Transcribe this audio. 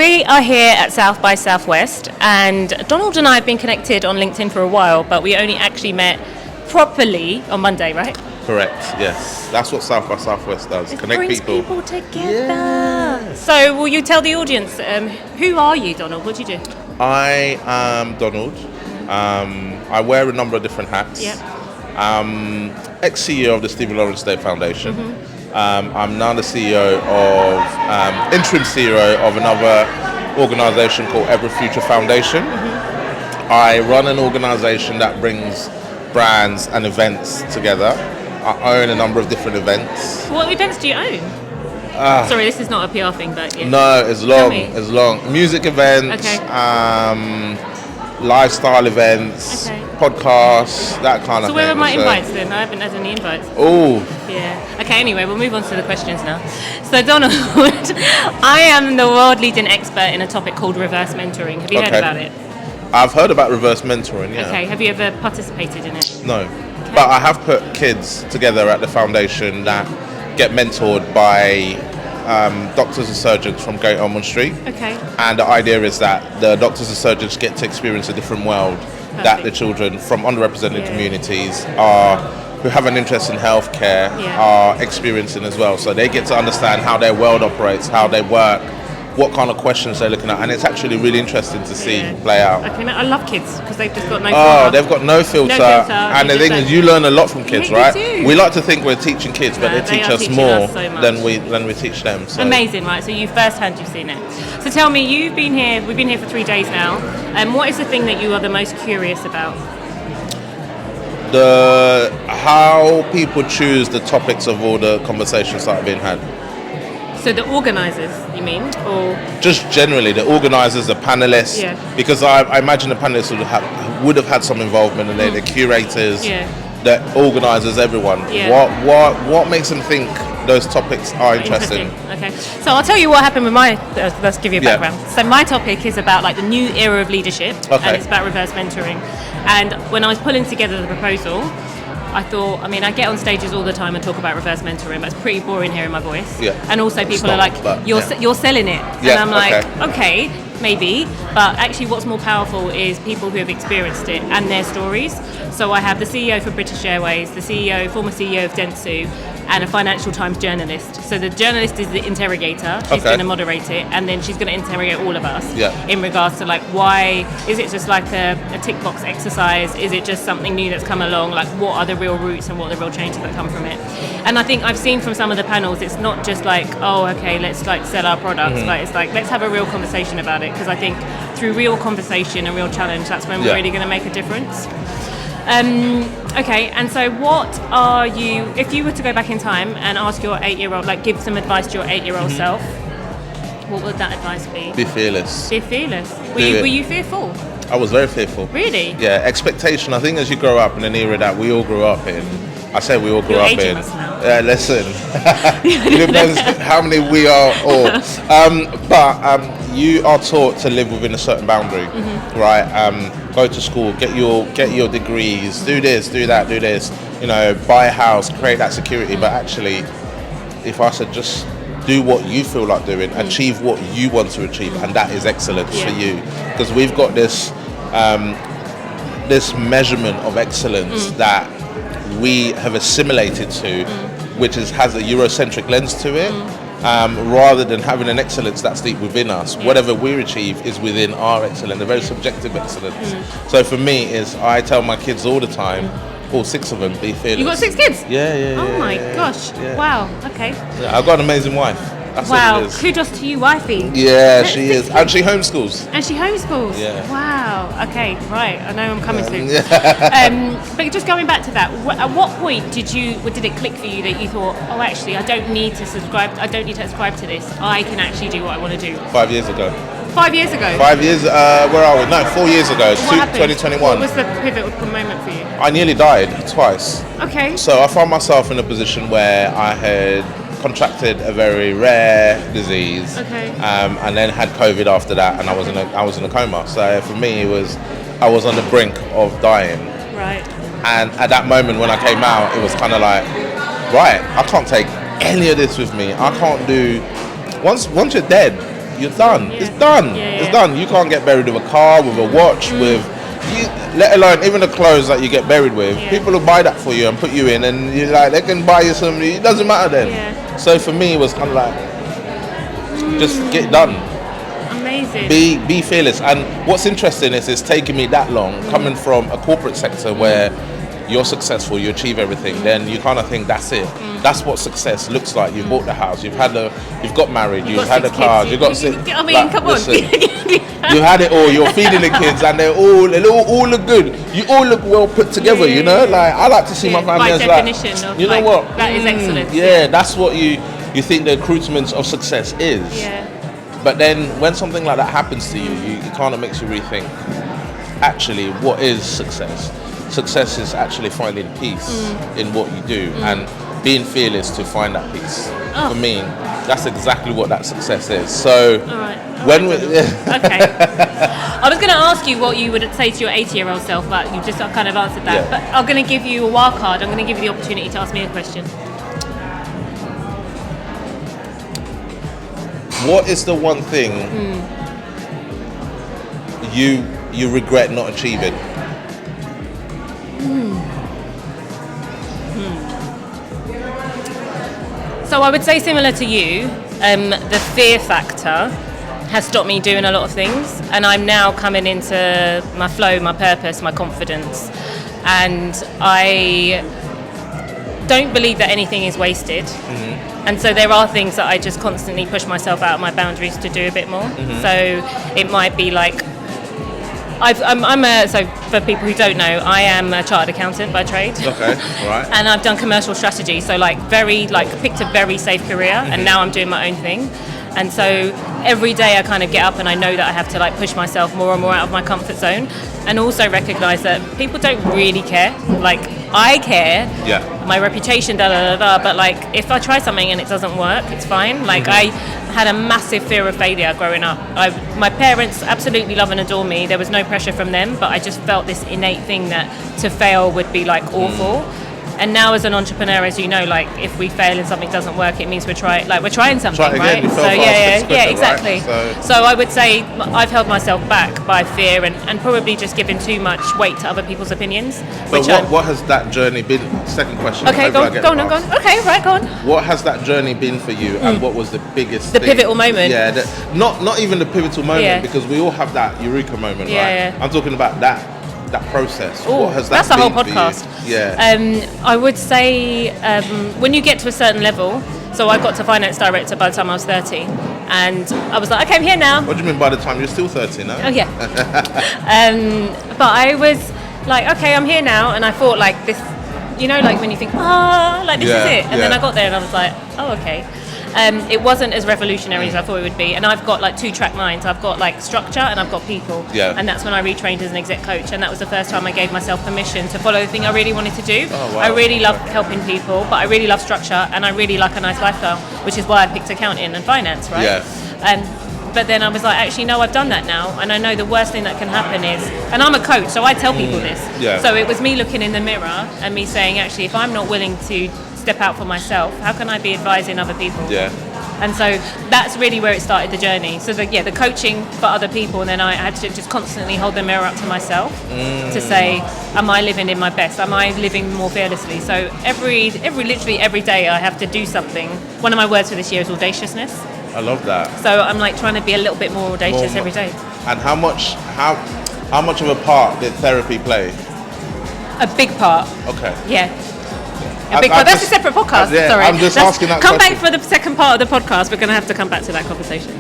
we are here at South by Southwest, and Donald and I have been connected on LinkedIn for a while, but we only actually met properly on Monday, right? Correct, yes. That's what South by Southwest does. It Connect brings people together. Yeah. So will you tell the audience, who are you, Donald? What do you do? I am Donald. I wear a number of different hats. Yeah. Ex-CEO of the Stephen Lawrence Day Foundation. I'm now the CEO of, interim CEO of another organisation called Ever Future Foundation. I run an organisation that brings brands and events together. I own a number of different events. What events do you own? Sorry, this is not a PR thing, but yeah. No, it's long. It's long. Music events, lifestyle events, podcasts, that kind of thing. So where are my invites then? I haven't had any invites. Oh. Yeah. Okay, anyway, we'll move on to the questions now. So Donald, I am the world leading expert in a topic called reverse mentoring. Have you heard about it? I've heard about reverse mentoring, yeah. Okay, have you ever participated in it? No. Okay. But I have put kids together at the foundation that get mentored by doctors and surgeons from Great Ormond Street. Okay. And the idea is that the doctors and surgeons get to experience a different world that the children from underrepresented communities who have an interest in healthcare are experiencing as well. So they get to understand how their world operates, how they work, what kind of questions they're looking at, and it's actually really interesting to see play out. Okay, I love kids because they've just got no filter. Oh, they've got no filter. And the thing is, you learn a lot from kids, right? We like to think we're teaching kids, but they teach us more than we teach them. So. Amazing, right? So you've seen it. So tell me, we've been here for 3 days now, and what is the thing that you are the most curious about? How people choose the topics of all the conversations that are being had. So the organisers, you mean, or just generally the organisers, the panelists? Yeah. Because I imagine the panelists would have had some involvement, and the curators, the organisers, everyone. Yeah. What makes them think those topics are interesting? Okay, so I'll tell you what happened with my. Let's give you a background. So my topic is about like the new era of leadership, and it's about reverse mentoring. And when I was pulling together the proposal, I thought, I get on stages all the time and talk about reverse mentoring, but it's pretty boring hearing my voice. Yeah. And also people are like, you're selling it. Yeah, and I'm like, okay, maybe. But actually what's more powerful is people who have experienced it and their stories. So I have the CEO for British Airways, the former CEO of Dentsu, and a Financial Times journalist. So the journalist is the interrogator. She's going to moderate it, and then she's going to interrogate all of us in regards to like, why is it just like a tick box exercise? Is it just something new that's come along? Like, what are the real roots and what are the real changes that come from it? And I think I've seen from some of the panels, it's not just like, oh, okay, let's like sell our products, but it's like, let's have a real conversation about it, because I think through real conversation and real challenge, that's when we're really going to make a difference. Okay, and so what are you, if you were to go back in time and ask your 8-year-old, like give some advice to your 8-year-old self, what would that advice be? Be fearless. Be fearless. Were you fearful? I was very fearful. Really? Yeah, expectation. I think as you grow up in an era that we all grew up in, I say we all grew up in. Yeah, listen. It depends how many we are all. But you are taught to live within a certain boundary, right? Go to school, get your degrees, do this, do that, do this. Buy a house, create that security. But actually, if I said just do what you feel like doing, achieve what you want to achieve, and that is excellence for you. Because we've got this measurement of excellence that we have assimilated to, which has a Eurocentric lens to it, rather than having an excellence that's deep within us. Whatever we achieve is within our excellence, a very subjective excellence. So for me, I tell my kids all the time, all 6 of them, be fearless. You got 6 kids? Yeah. Oh my gosh! Yeah. Wow. Okay. Yeah, I've got an amazing wife. That's wow, what it is. Kudos to you, wifey. Yeah, she is. And she homeschools. Yeah. Wow. Okay, right. I know I'm coming soon. But just going back to that, at what point did it click for you that you thought, oh, actually, I don't need to subscribe to this. I can actually do what I want to do? 5 years ago. 5 years ago? 5 years, where are we? No, 4 years ago, 2021. What was the pivotal moment for you? I nearly died twice. Okay. So I found myself in a position where I had contracted a very rare disease, and then had COVID after that, and I was in a coma. So for me, I was on the brink of dying. Right. And at that moment when I came out, it was kind of like, right, I can't take any of this with me. I can't do. Once you're dead, you're done. It's done. It's done. You can't get buried with a car, with a watch, with you, let alone even the clothes that you get buried with. People will buy that for you and put you in, and you like they can buy you some. It doesn't matter then. So for me, it was kind of like just get it done. Amazing. Be fearless. And what's interesting is it's taken me that long coming from a corporate sector where you're successful, you achieve everything, then you kind of think that's it. That's what success looks like. You bought the house, you've got married, you've had a car, you've got six. I mean, come on. You had it all. You're feeding the kids, and they all look good. You all look well put together. You know, like I like to see my family as like. You know what? That is excellent. Yeah, that's what you think the accoutrements of success is. Yeah. But then when something like that happens to you, it kind of makes you rethink. Actually, what is success? Success is actually finding peace in what you do and being fearless to find that peace. For me, that's exactly what that success is. So, when we okay, I was going to ask you what you would say to your 80-year-old self, but you just kind of answered that. But I'm going to give you a wild card. I'm going to give you the opportunity to ask me a question. What is the one thing you regret not achieving? So I would say similar to you, the fear factor has stopped me doing a lot of things, and I'm now coming into my flow, my purpose, my confidence, and I don't believe that anything is wasted. And so there are things that I just constantly push myself out of my boundaries to do a bit more. So it might be like so for people who don't know, I am a chartered accountant by trade. Okay, right. And I've done commercial strategy, so picked a very safe career, and now I'm doing my own thing. And so every day I kind of get up and I know that I have to push myself more and more out of my comfort zone, and also recognize that people don't really care. I care. My reputation, but if I try something and it doesn't work, it's fine. I had a massive fear of failure growing up. My parents absolutely love and adore me. There was no pressure from them, but I just felt this innate thing that to fail would be awful. And now as an entrepreneur, as you know, if we fail and something doesn't work, it means we're trying something, right? So exactly. Right? So I would say I've held myself back by fear and probably just given too much weight to other people's opinions. But what has that journey been? Second question. Okay, go on. Okay, right, go on. What has that journey been for you, and what was the biggest pivotal moment? Yeah, not even the pivotal moment, because we all have that eureka moment, right? I'm talking about that process. Ooh, what has that that's a whole been podcast. For you? Yeah. I would say when you get to a certain level, so I got to finance director by the time I was 30, and I was like, okay, I'm here now. What do you mean by the time you're still 30 now? Oh yeah. But I was like, okay, I'm here now, and I thought this, when you think, this is it, and then I got there and I was like, oh, okay. It wasn't as revolutionary as I thought it would be, and I've got 2-track minds. I've got structure and I've got people, and that's when I retrained as an exec coach, and that was the first time I gave myself permission to follow the thing I really wanted to do. I really love helping people, but I really love structure, and I really like a nice lifestyle, which is why I picked accounting and finance, right? But then I was like, actually, no, I've done that now, and I know the worst thing that can happen is, and I'm a coach, so I tell people this. So it was me looking in the mirror and me saying, actually, if I'm not willing to step out for myself, how can I be advising other people? And so that's really where it started the journey. So the coaching for other people, and then I had to just constantly hold the mirror up to myself to say, am I living in my best? Am I living more fearlessly? So literally every day I have to do something. One of my words for this year is audaciousness. I love that. So I'm trying to be a little bit more audacious every day. And how much of a part did therapy play? A big part. Okay. Yeah. That's a separate podcast. Sorry. I'm just asking that Come question. back for the second part of the podcast. We're going to have to come back to that conversation.